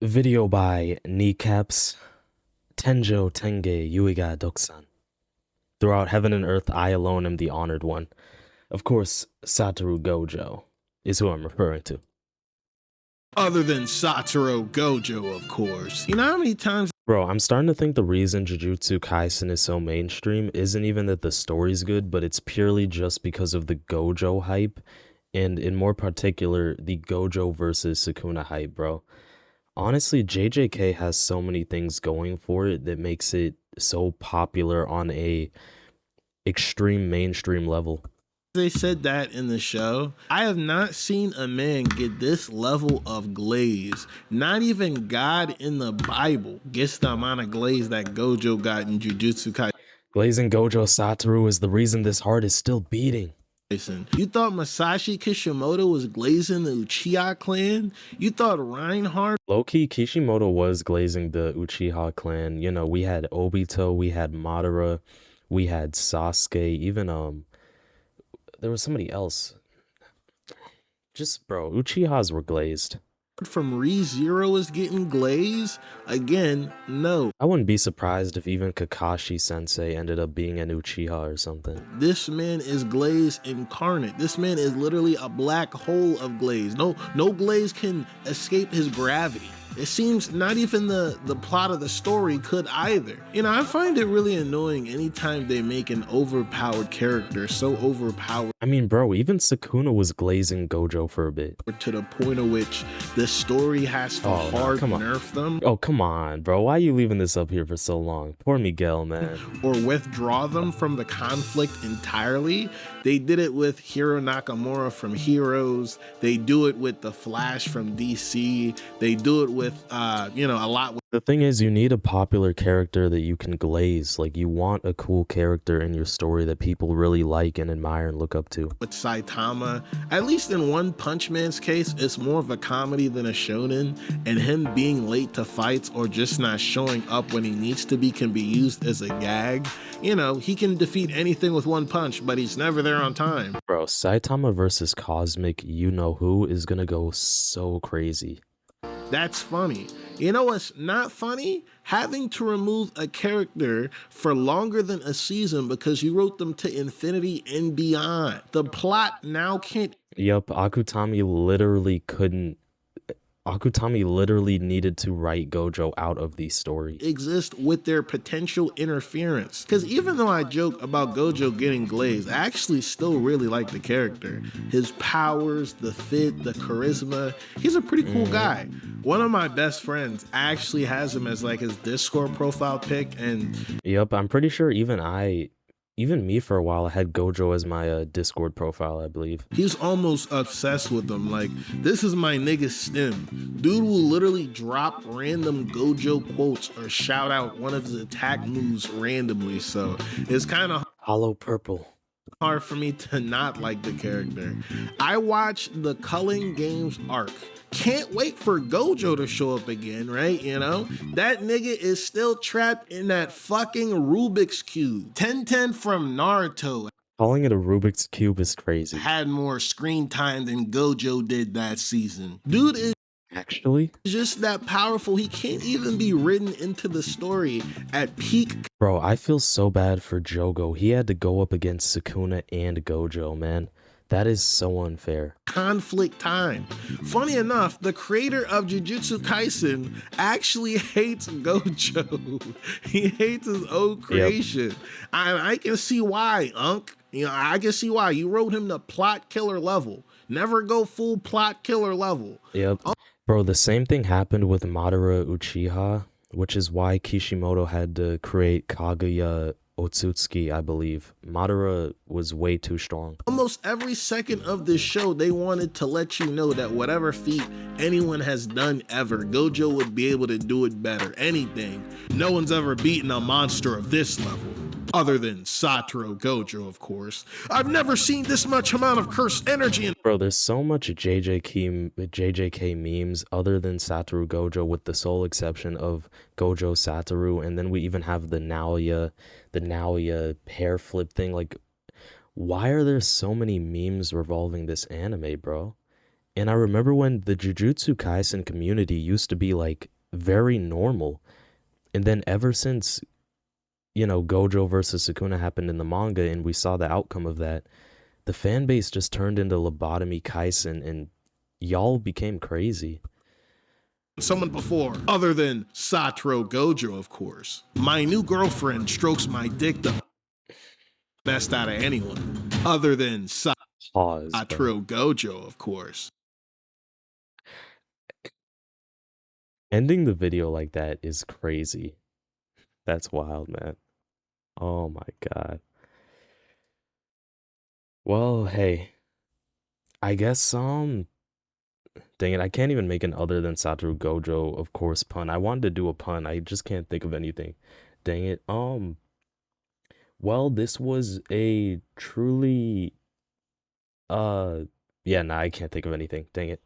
Video by Kneecaps Tenjo Tenge Yuiga Doksan. Throughout heaven and earth, I alone am the honored one. Of course, Satoru Gojo is who I'm referring to. Other than Satoru Gojo, of course. You know how many times... Bro, I'm starting to think the reason Jujutsu Kaisen is so mainstream isn't even that the story's good, but it's purely just because of the Gojo hype, and in more particular, the Gojo versus Sukuna hype, bro. Honestly, JJK has so many things going for it that makes it so popular on a extreme mainstream level. They said that in the show. I have not seen a man get this level of glaze. Not even God in the Bible gets the amount of glaze that Gojo got in Jujutsu Kaisen. Glazing Gojo Satoru is the reason this heart is still beating. You thought Masashi Kishimoto was glazing the Uchiha clan? You thought Reinhardt... Low-key, Kishimoto was glazing the Uchiha clan. You know, we had Obito, we had Madara, we had Sasuke, even, there was somebody else. Just, bro, Uchihas were glazed. From ReZero is getting glazed? Again, no. I wouldn't be surprised if even Kakashi Sensei ended up being an Uchiha or something. This man is glaze incarnate. This man is literally a black hole of glaze. No glaze can escape his gravity. It seems not even the plot of the story could either. You know, I find it really annoying anytime they make an overpowered character so overpowered. I mean, bro, even Sukuna was glazing Gojo for a bit. To the point at which the story has to hard nerf them. Oh, come on, bro. Why are you leaving this up here for so long? Poor Miguel, man. Or withdraw them from the conflict entirely. They did it with Hiro Nakamura from Heroes. They do it with the Flash from DC. They do it with you know, a lot. The thing is, you need a popular character that you can glaze. Like, you want a cool character in your story that people really like and admire and look up to. With Saitama, at least in One Punch Man's case, it's more of a comedy than a shonen, and him being late to fights or just not showing up when he needs to be can be used as a gag. You know, he can defeat anything with one punch, but he's never there on time. Bro, Saitama versus Cosmic you-know-who is gonna go so crazy. That's funny. You know what's not funny? Having to remove a character for longer than a season because you wrote them to infinity and beyond. The plot now can't... Yup, Akutami literally needed to write Gojo out of the story. Exist with their potential interference. Because even though I joke about Gojo getting glazed, I actually still really like the character. His powers, the fit, the charisma. He's a pretty cool guy. One of my best friends actually has him as like his Discord profile pic, and... Yup, I'm pretty sure even me for a while, I had Gojo as my Discord profile, I believe. He's almost obsessed with them. Like, this is my nigga Stim. Dude will literally drop random Gojo quotes or shout out one of his attack moves randomly. So it's kind of Hollow Purple. Hard for me to not like the character. I watched the Culling Games arc. Can't wait for Gojo to show up again, right? You know, that nigga is still trapped in that fucking Rubik's Cube. Tenten from Naruto. Calling it a Rubik's Cube is crazy. Had more screen time than Gojo did that season. Dude is actually just that powerful. He can't even be written into the story at peak. Bro, I feel so bad for Jogo. He had to go up against Sukuna and Gojo, man. That is so unfair. Conflict time. Funny enough, the creator of Jujutsu Kaisen actually hates Gojo. He hates his own creation. Yep. I can see why, Unc. You know, I can see why. You wrote him to plot killer level. Never go full plot killer level. Yep. Bro, the same thing happened with Madara Uchiha, which is why Kishimoto had to create Kaguya Otsutsuki, I believe. Madara was way too strong. Almost every second of this show, they wanted to let you know that whatever feat anyone has done ever, Gojo would be able to do it better. Anything. No one's ever beaten a monster of this level. Other than Satoru Gojo, of course. I've never seen this much amount of cursed energy in... Bro, there's so much JJK memes other than Satoru Gojo, with the sole exception of Gojo Satoru, and then we even have the Naoya hair flip thing. Like, why are there so many memes revolving this anime, bro? And I remember when the Jujutsu Kaisen community used to be like very normal. And then ever since, Gojo versus Sukuna happened in the manga and we saw the outcome of that, the fan base just turned into lobotomy Kaisen and y'all became crazy. Someone before, other than Satoru Gojo, of course. My new girlfriend strokes my dick the best out of anyone, other than Pause, bro. Satoru Gojo, of course. Ending the video like that is crazy. That's wild, man. Oh my God. Well, hey, I guess dang it, I can't even make an other than Satoru Gojo, of course, pun. I wanted to do a pun. I just can't think of anything. Dang it. Well, this was a truly uh yeah, nah, I can't think of anything. Dang it.